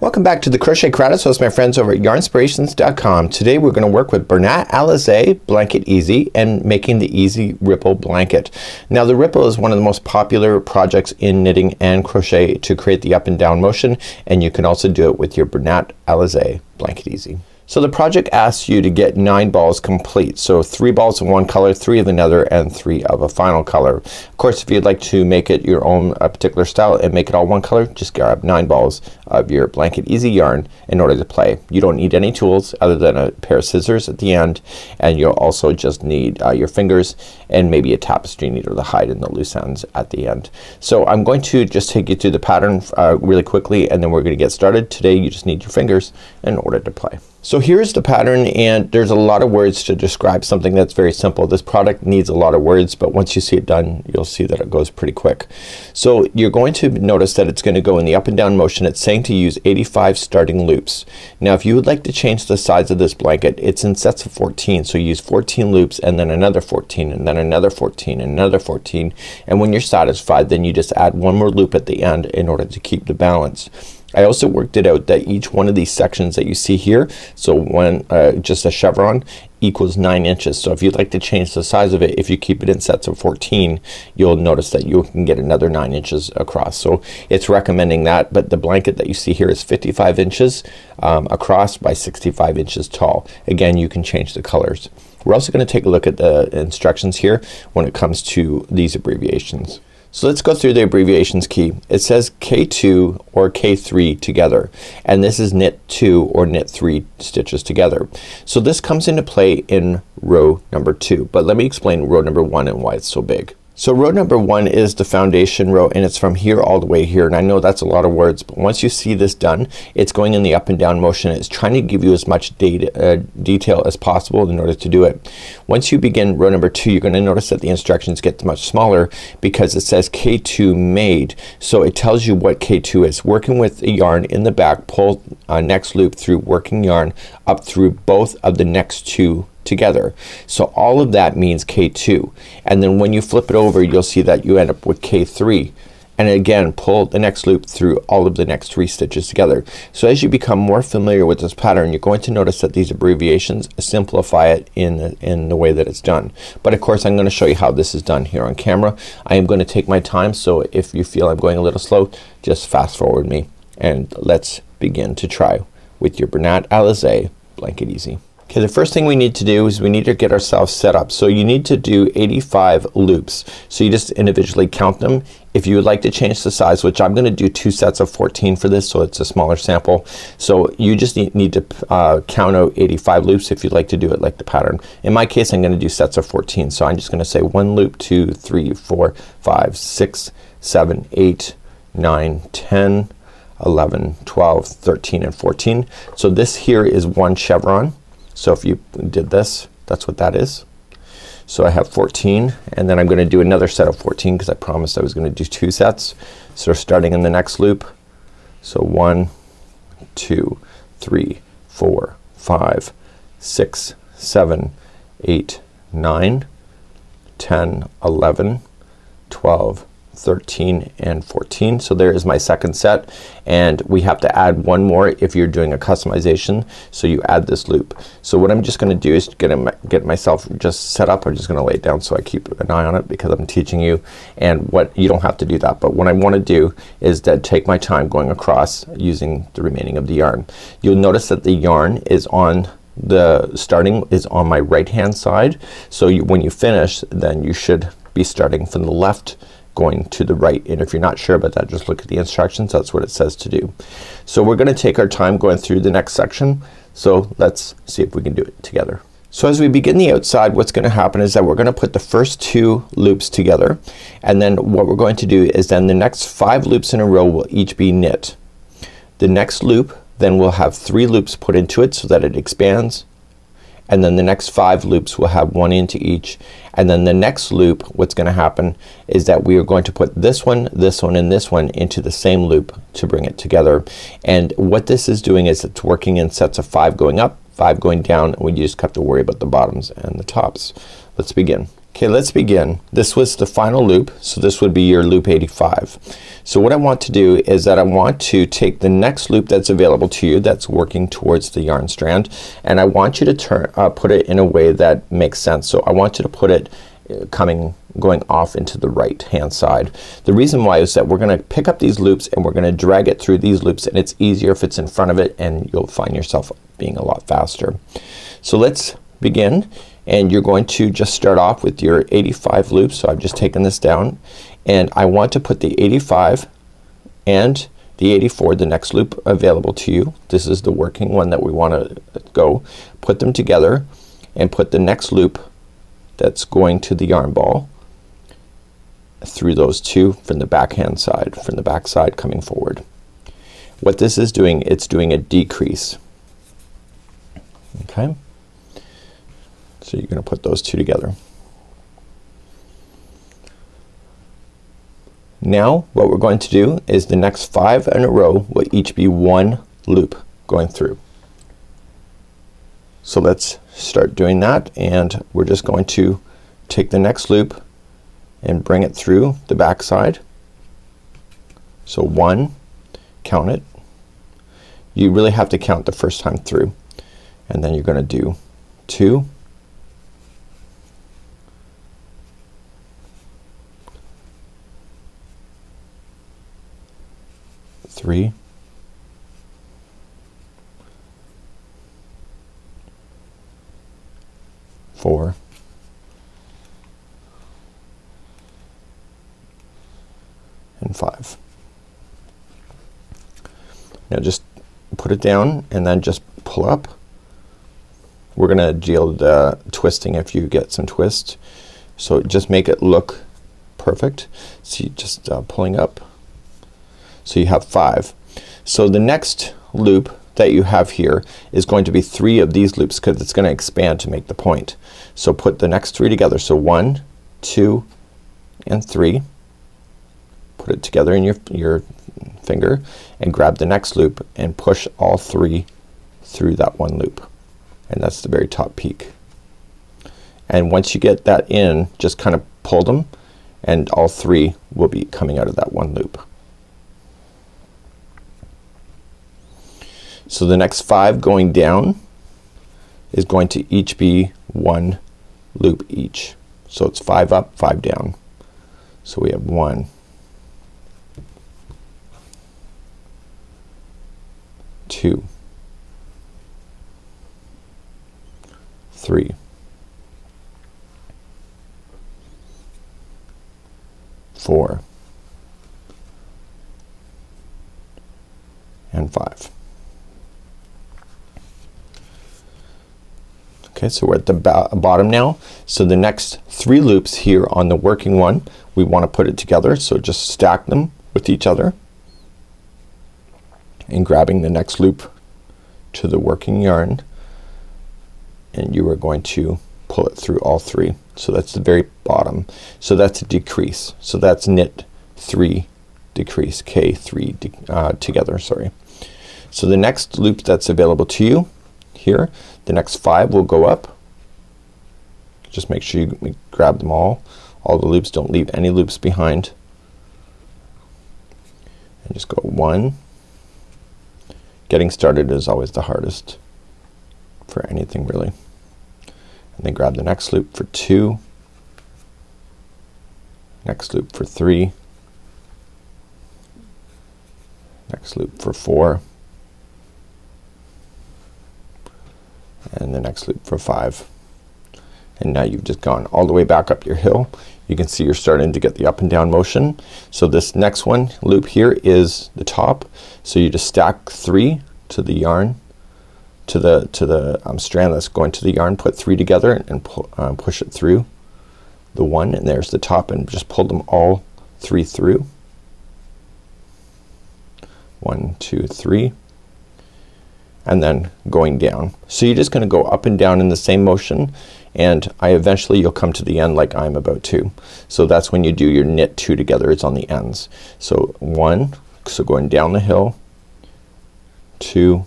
Welcome back to the Crochet Crowd. So it's my friends over at yarnspirations.com. Today we're going to work with Bernat Alize Blanket Easy and making the Easy Ripple Blanket. Now the ripple is one of the most popular projects in knitting and crochet to create the up and down motion, and you can also do it with your Bernat Alize Blanket Easy. So the project asks you to get 9 balls complete. So 3 balls of one color, 3 of another, and 3 of a final color. Of course, if you'd like to make it your own particular style and make it all one color, just grab 9 balls of your Blanket Easy yarn in order to play. You don't need any tools other than a pair of scissors at the end, and you'll also just need your fingers and maybe a tapestry needle to hide in the loose ends at the end. So I'm going to just take you through the pattern really quickly, and then we're going to get started. Today you just need your fingers in order to play. So here's the pattern, and there's a lot of words to describe something that's very simple. This product needs a lot of words, but once you see it done, you'll see that it goes pretty quick. So you're going to notice that it's going to go in the up and down motion. It's saying to use 85 starting loops. Now if you would like to change the size of this blanket, it's in sets of 14. So use 14 loops and then another 14 and then another 14 and another 14, and when you're satisfied, then you just add one more loop at the end in order to keep the balance. I also worked it out that each one of these sections that you see here, so one just a chevron, equals 9 inches. So if you'd like to change the size of it, if you keep it in sets of 14, you'll notice that you can get another 9 inches across. So it's recommending that, but the blanket that you see here is 55 inches across by 65 inches tall. Again, you can change the colors. We're also going to take a look at the instructions here when it comes to these abbreviations. So let's go through the abbreviations key. It says K2 or K3 together, and this is knit 2 or knit 3 stitches together. So this comes into play in row number 2, but let me explain row number 1 and why it's so big. So row number 1 is the foundation row, and it's from here all the way here, and I know that's a lot of words, but once you see this done, it's going in the up and down motion. It's trying to give you as much detail as possible in order to do it. Once you begin row number 2, you're going to notice that the instructions get much smaller because it says K2 made. So it tells you what K2 is. Working with a yarn in the back, pull next loop through working yarn up through both of the next 2 together. So all of that means K2, and then when you flip it over, you'll see that you end up with K3, and again pull the next loop through all of the next 3 stitches together. So as you become more familiar with this pattern, you're going to notice that these abbreviations simplify it in the way that it's done. But of course I'm going to show you how this is done here on camera. I am going to take my time, so if you feel I'm going a little slow, just fast forward me, and let's begin to try with your Bernat Alize Blanket Easy. Okay, the first thing we need to do is we need to get ourselves set up. So you need to do 85 loops. So you just individually count them. If you would like to change the size, which I'm gonna do 2 sets of 14 for this, so it's a smaller sample. So you just need to count out 85 loops if you'd like to do it like the pattern. In my case, I'm gonna do sets of 14. So I'm just gonna say 1 loop, 2, 3, 4, 5, 6, 7, 8, 9, 10, 11, 12, 13, and 14. So this here is 1 chevron. So if you did this, that's what that is. So I have 14, and then I'm gonna do another set of 14 because I promised I was gonna do 2 sets. So starting in the next loop, so 1, 2, 3, 4, 5, 6, 7, 8, 9, 10, 11, 12, 13, and 14. So there is my second set, and we have to add one more if you're doing a customization. So you add this loop. So what I'm just gonna do is get myself just set up. I'm just gonna lay it down so I keep an eye on it because I'm teaching you, and what you don't have to do that, but what I want to do is that take my time going across using the remaining of the yarn. You'll notice that the yarn is on the starting is on my right hand side. So when you finish, then you should be starting from the left going to the right, and if you're not sure about that, just look at the instructions. That's what it says to do. So we're gonna take our time going through the next section. So let's see if we can do it together. So as we begin the outside, what's gonna happen is that we're gonna put the first 2 loops together, and then what we're going to do is then the next 5 loops in a row will each be knit. The next loop then we'll have 3 loops put into it so that it expands, and then the next 5 loops will have 1 into each, and then the next loop, what's gonna happen is that we are going to put this one, and this one into the same loop to bring it together. And what this is doing is it's working in sets of 5 going up, 5 going down, and we just have to worry about the bottoms and the tops. Let's begin. Okay, let's begin. This was the final loop, so this would be your loop 85. So what I want to do is that I want to take the next loop that's available to you that's working towards the yarn strand, and I want you to put it in a way that makes sense. So I want you to put it going off into the right hand side. The reason why is that we're gonna pick up these loops and we're gonna drag it through these loops, and it's easier if it's in front of it, and you'll find yourself being a lot faster. So let's begin, and you're going to just start off with your 85 loops. So I've just taken this down, and I want to put the 85 and the 84, the next loop available to you. This is the working one that we want to go. Put them together and put the next loop that's going to the yarn ball through those two from the backhand side, from the back side coming forward. What this is doing, it's doing a decrease. Okay, so you're gonna put those two together. Now what we're going to do is the next 5 in a row will each be one loop going through. So let's start doing that, and we're just going to take the next loop and bring it through the back side. So 1, count it. You really have to count the first time through, and then you're gonna do 2, 3, 4, and 5. Now just put it down and then just pull up. We're gonna deal the twisting if you get some twist, so just make it look perfect. So you just pulling up, so you have 5. So the next loop that you have here is going to be 3 of these loops, because it's gonna expand to make the point. So put the next 3 together. So 1, 2, and 3. Put it together in your finger and grab the next loop and push all 3 through that one loop, and that's the very top peak. And once you get that in, just kind of pull them, and all 3 will be coming out of that one loop. So the next 5 going down is going to each be one loop each. So it's 5 up, 5 down. So we have 1, 2, 3, 4, and 5. Okay, so we're at the bottom now. So the next 3 loops here on the working one, we want to put it together. So just stack them with each other and grabbing the next loop to the working yarn, and you are going to pull it through all 3. So that's the very bottom. So that's a decrease. So that's knit 3 decrease, K3 together, sorry. So the next loop that's available to you here, the next 5 will go up. Just make sure you grab them all the loops, don't leave any loops behind, and just go 1. Getting started is always the hardest for anything really. And then grab the next loop for 2, next loop for 3, next loop for 4, and the next loop for 5. And now you've just gone all the way back up your hill. You can see you're starting to get the up and down motion. So this next one loop here is the top. So you just stack 3 to the yarn, to the strand that's going to the yarn. Put 3 together and push it through the one, and there's the top, and just pull them all 3 through. 1, 2, 3. And then going down. So you're just gonna go up and down in the same motion, and eventually you'll come to the end like I'm about to. So that's when you do your knit 2 together. It's on the ends. So 1, so going down the hill, 2,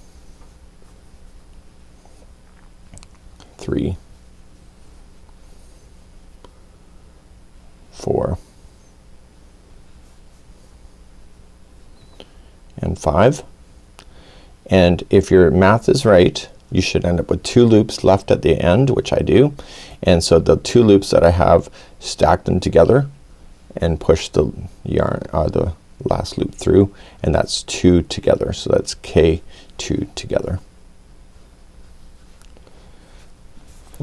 3, 4 and 5. And if your math is right, you should end up with 2 loops left at the end, which I do. And so the 2 loops that I have, stack them together and push the yarn, the last loop through, and that's 2 together. So that's K2 together.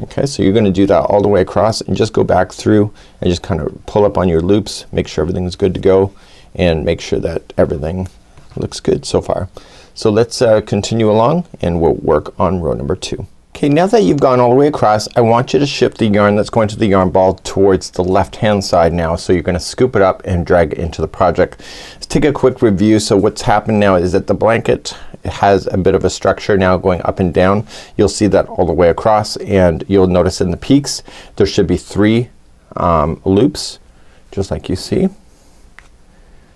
Okay, so you're gonna do that all the way across and just go back through and just kind of pull up on your loops, make sure everything's good to go, and make sure that everything looks good so far. So let's continue along and we'll work on row number 2. Okay, now that you've gone all the way across, I want you to shift the yarn that's going to the yarn ball towards the left hand side now. So you're gonna scoop it up and drag it into the project. Let's take a quick review. So what's happened now is that the blanket has a bit of a structure now going up and down. You'll see that all the way across, and you'll notice in the peaks there should be 3 loops, just like you see.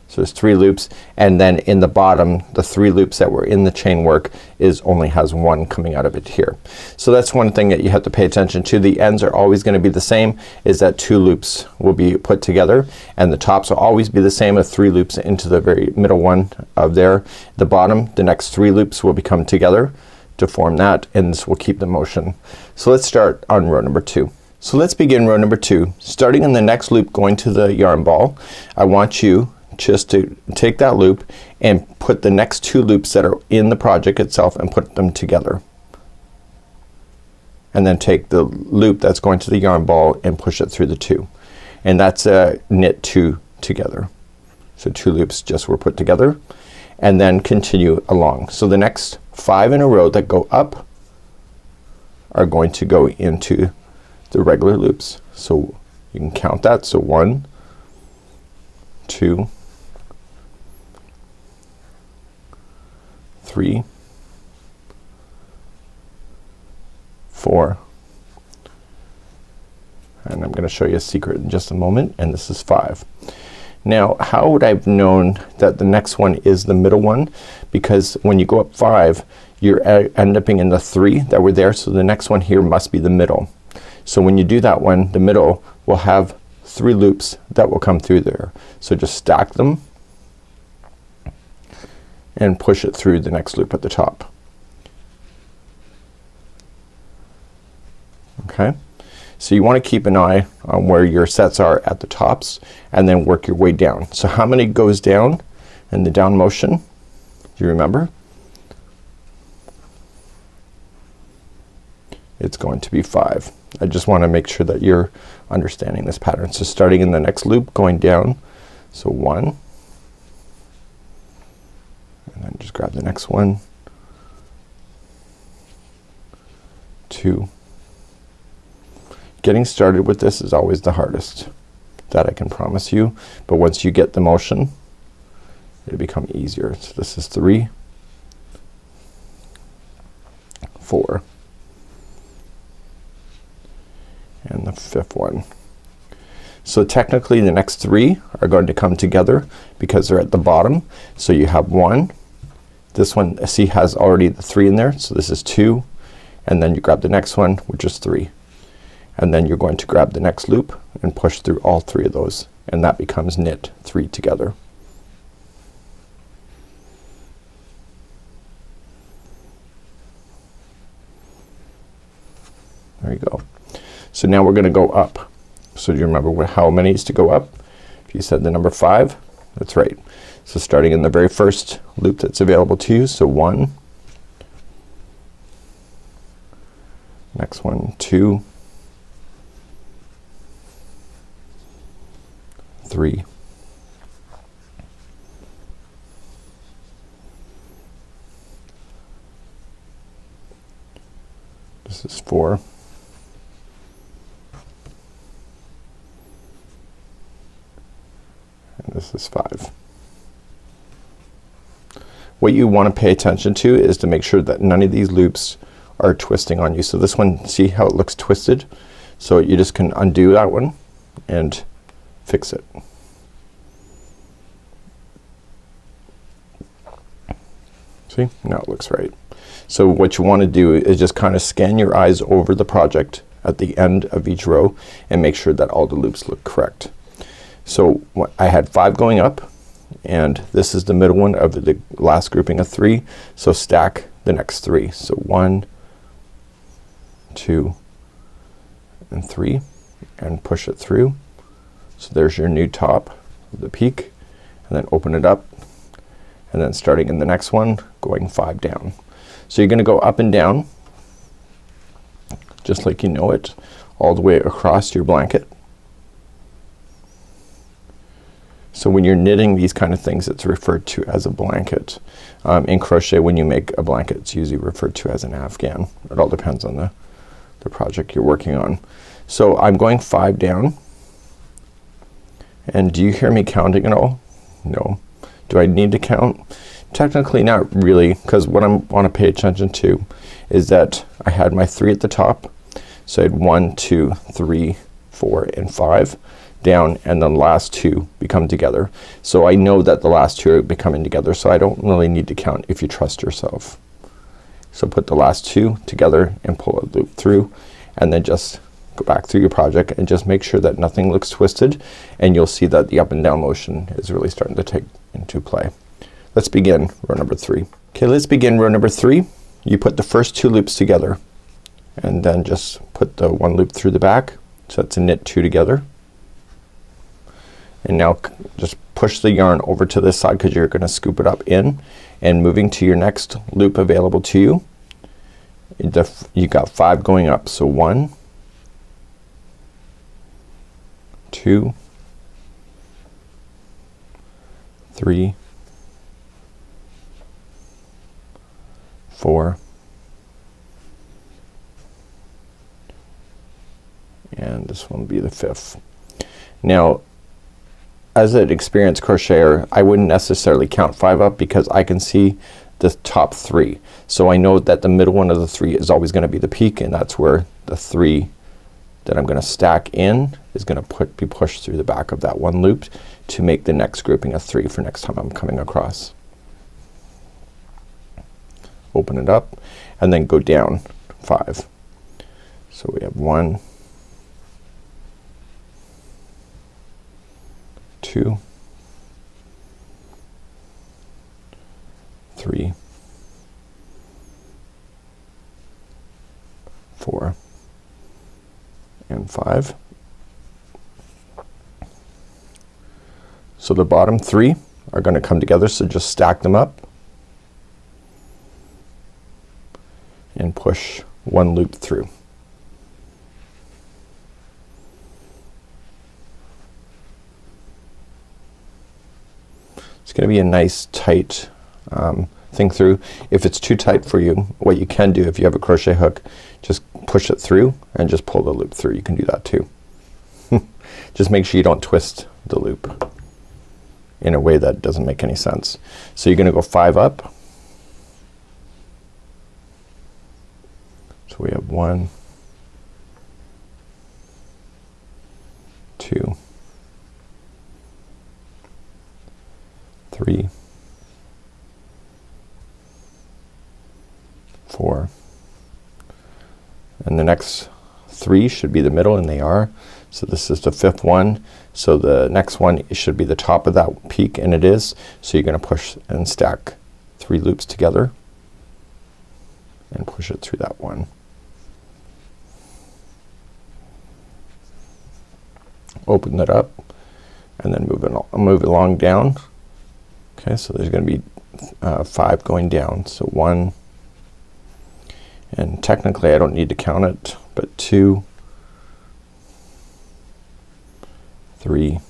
So there's 3 loops, and then in the bottom the 3 loops that were in the chain work only has 1 coming out of it here. So that's one thing that you have to pay attention to. The ends are always gonna be the same, is that 2 loops will be put together, and the tops will always be the same of 3 loops into the very middle one of there. The bottom, the next 3 loops will become together to form that, and this will keep the motion. So let's start on row number 2. So let's begin row number 2. Starting in the next loop going to the yarn ball, I want you just to take that loop and put the next 2 loops that are in the project itself and put them together, and then take the loop that's going to the yarn ball and push it through the 2, and that's knit 2 together. So 2 loops just were put together, and then continue along. So the next 5 in a row that go up are going to go into the regular loops. So you can count that. So 1, 2, 3, 4, and I'm gonna show you a secret in just a moment, and this is 5. Now how would I have known that the next one is the middle one? Because when you go up 5 you're end up in the 3 that were there, so the next one here must be the middle. So when you do that one, the middle will have 3 loops that will come through there. So just stack them and push it through the next loop at the top. Okay, so you want to keep an eye on where your sets are at the tops and then work your way down. So how many goes down in the down motion? Do you remember? It's going to be 5. I just want to make sure that you're understanding this pattern. So starting in the next loop going down, so 1, and then just grab the next one, 2. Getting started with this is always the hardest, that I can promise you, but once you get the motion it'll become easier. So this is 3, 4, and the 5th one. So technically the next 3 are going to come together because they're at the bottom. So you have 1, this one see has already the 3 in there, so this is 2, and then you grab the next one which is 3, and then you're going to grab the next loop and push through all 3 of those, and that becomes knit 3 together. There you go. So now we're gonna go up. So do you remember how many is to go up? If you said the number 5, that's right. So starting in the very first loop that's available to you, so 1, next one 2, 3, 4, and this is 5. What you want to pay attention to is to make sure that none of these loops are twisting on you. So this one, see how it looks twisted? So you just can undo that one and fix it. See, now it looks right. So what you want to do is just kind of scan your eyes over the project at the end of each row and make sure that all the loops look correct. So I had 5 going up, and this is the middle one of the last grouping of 3. So stack the next 3. So 1, 2, and 3, and push it through. So there's your new top of the peak, and then open it up, and then starting in the next one going 5 down. So you're gonna go up and down just like you know it, all the way across your blanket. So when you're knitting these kind of things, it's referred to as a blanket. In crochet, when you make a blanket, it's usually referred to as an afghan. It all depends on the project you're working on. So I'm going 5 down, and do you hear me counting at all? No. Do I need to count? Technically not really, because what I want to pay attention to is that I had my 3 at the top. So I had 1, 2, 3, 4, and 5 down, and the last 2 become together. So I know that the last 2 are becoming together, so I don't really need to count if you trust yourself. So put the last 2 together and pull a loop through, and then just go back through your project and just make sure that nothing looks twisted, and you'll see that the up and down motion is really starting to take into play. Let's begin row number 3. Okay, let's begin row number 3. You put the first 2 loops together, and then just put the 1 loop through the back. So that's a knit 2 together. And now just push the yarn over to this side, because you're gonna scoop it up in, and moving to your next loop available to you. You got 5 going up. So 1, 2, 3, 4, and this one will be the 5th. Now, as an experienced crocheter, I wouldn't necessarily count 5 up, because I can see the top 3. So I know that the middle one of the 3 is always gonna be the peak, and that's where the 3 that I'm gonna stack in is gonna be pushed through the back of that 1 loop to make the next grouping of 3 for next time I'm coming across. Open it up, and then go down 5. So we have 1, 2, 3, 4, and 5. So the bottom 3 are gonna come together, so just stack them up and push 1 loop through. It's gonna be a nice tight thing through. If it's too tight for you, what you can do, if you have a crochet hook, just push it through and just pull the loop through. You can do that too. Just make sure you don't twist the loop in a way that doesn't make any sense. So you're gonna go 5 up. So we have 1, 2, 3, 4, and the next 3 should be the middle, and they are. So this is the 5th one. So the next one should be the top of that peak, and it is. So you're gonna push and stack 3 loops together and push it through that one. Open it up, and then move it along down. Okay, so there's gonna be 5 going down. So 1, and technically I don't need to count it, but 2, 3,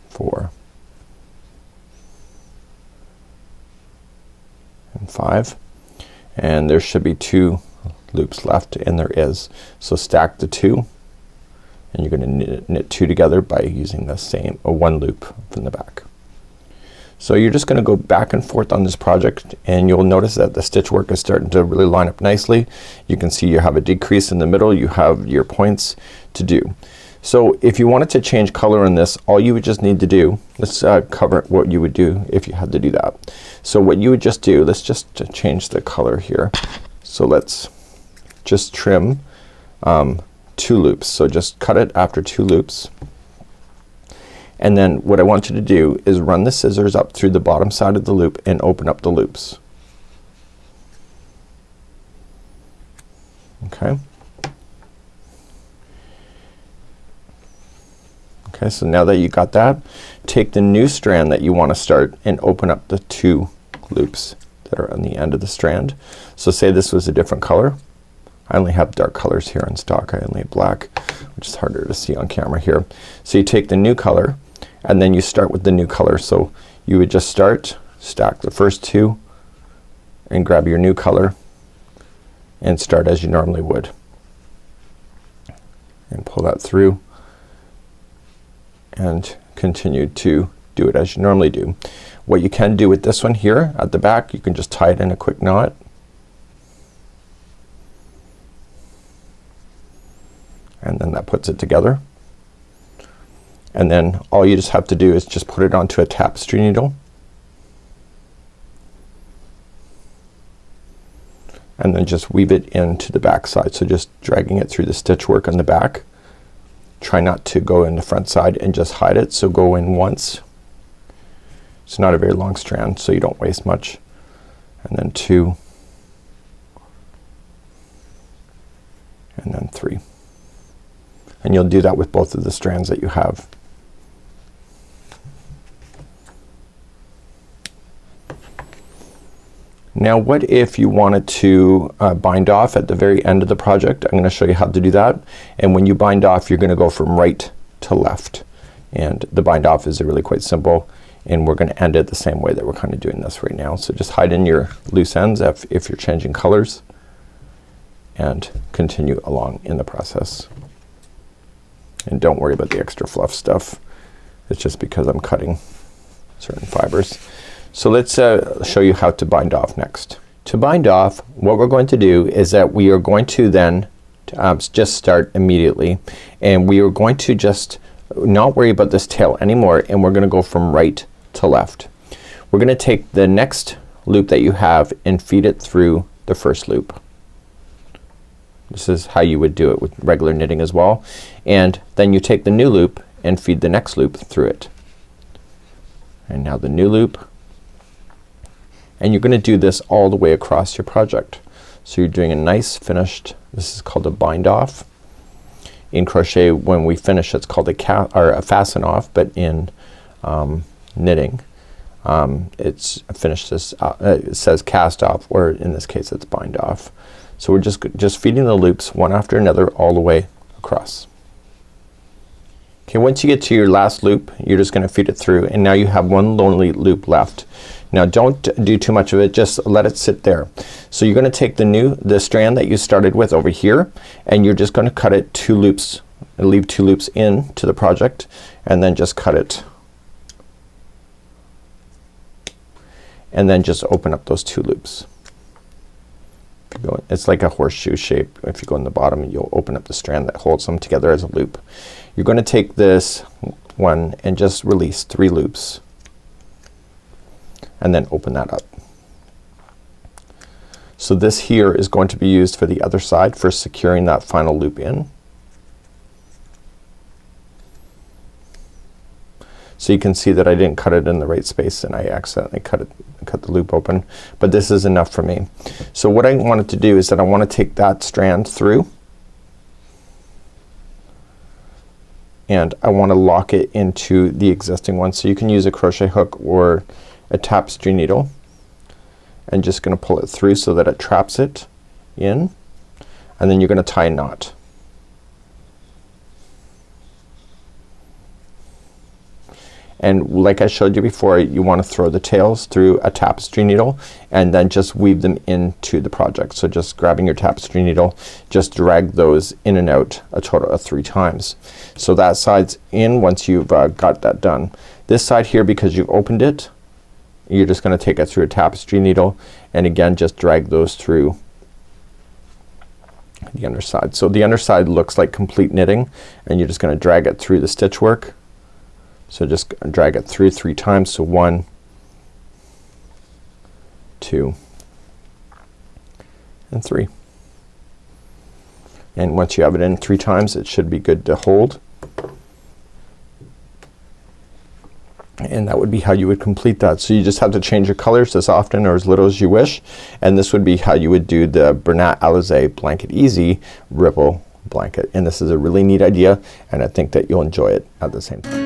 4, and 5, and there should be 2 loops left, and there is. So stack the 2, and you're gonna knit 2 together by using the same 1 loop from the back. So you're just gonna go back and forth on this project, and you'll notice that the stitch work is starting to really line up nicely. You can see you have a decrease in the middle, you have your points to do. So if you wanted to change color in this, all you would just need to do, let's cover what you would do if you had to do that. So what you would just do, let's just change the color here. So let's just trim 2 loops. So just cut it after 2 loops. And then what I want you to do is run the scissors up through the bottom side of the loop and open up the loops. Okay. Okay, so now that you got that, take the new strand that you want to start and open up the 2 loops that are on the end of the strand. So say this was a different color. I only have dark colors here in stock. I only have black, which is harder to see on camera here. So you take the new color and then you start with the new color. So you would just start, stack the first 2 and grab your new color and start as you normally would. And pull that through and continue to do it as you normally do. What you can do with this one here at the back, you can just tie it in a quick knot. And then that puts it together. And then all you just have to do is just put it onto a tapestry needle. And then just weave it into the back side. So just dragging it through the stitch work on the back. Try not to go in the front side and just hide it. So go in once. It's not a very long strand, so you don't waste much. And then 2. And then 3. And you'll do that with both of the strands that you have. Now what if you wanted to bind off at the very end of the project? I'm gonna show you how to do that. And when you bind off, you're gonna go from right to left. And the bind off is really quite simple. And we're gonna end it the same way that we're kind of doing this right now. So just hide in your loose ends if you're changing colors. And continue along in the process. And don't worry about the extra fluff stuff. It's just because I'm cutting certain fibers. So let's show you how to bind off next. To bind off, what we're going to do is that we are going to then just start immediately, and we are going to just not worry about this tail anymore, and we're gonna go from right to left. We're gonna take the next loop that you have and feed it through the first loop. This is how you would do it with regular knitting as well. And then you take the new loop and feed the next loop through it. And now the new loop. And you're gonna do this all the way across your project. So you're doing a nice finished, this is called a bind off. In crochet, when we finish, it's called a fasten off, but in knitting it's finished this it says cast off, or in this case it's bind off. So we're just feeding the loops one after another all the way across. Okay, once you get to your last loop, you're just gonna feed it through, and now you have one lonely loop left. Now don't do too much of it, just let it sit there. So you're gonna take the strand that you started with over here, and you're just gonna cut it 2 loops and leave 2 loops in to the project, and then just cut it. And then just open up those 2 loops. It's like a horseshoe shape. If you go in the bottom, you'll open up the strand that holds them together as a loop. You're gonna take this one and just release 3 loops. And then open that up. So this here is going to be used for the other side for securing that final loop in. So you can see that I didn't cut it in the right space, and I accidentally cut the loop open, but this is enough for me. So what I wanted to do is that I want to take that strand through, and I want to lock it into the existing one. So you can use a crochet hook or a tapestry needle, and just gonna pull it through so that it traps it in, and then you're gonna tie a knot. And like I showed you before, you want to throw the tails through a tapestry needle and then just weave them into the project. So just grabbing your tapestry needle, just drag those in and out a total of 3 times. So that side's in once you've got that done. This side here, because you've opened it, you're just gonna take it through a tapestry needle, and again just drag those through the underside. So the underside looks like complete knitting, and you're just gonna drag it through the stitch work. So just drag it through 3 times. So 1, 2, and 3. And once you have it in 3 times, it should be good to hold. And that would be how you would complete that. So you just have to change your colors as often or as little as you wish. And this would be how you would do the Bernat Alize Blanket Easy Ripple Blanket. And this is a really neat idea, and I think that you'll enjoy it at the same time.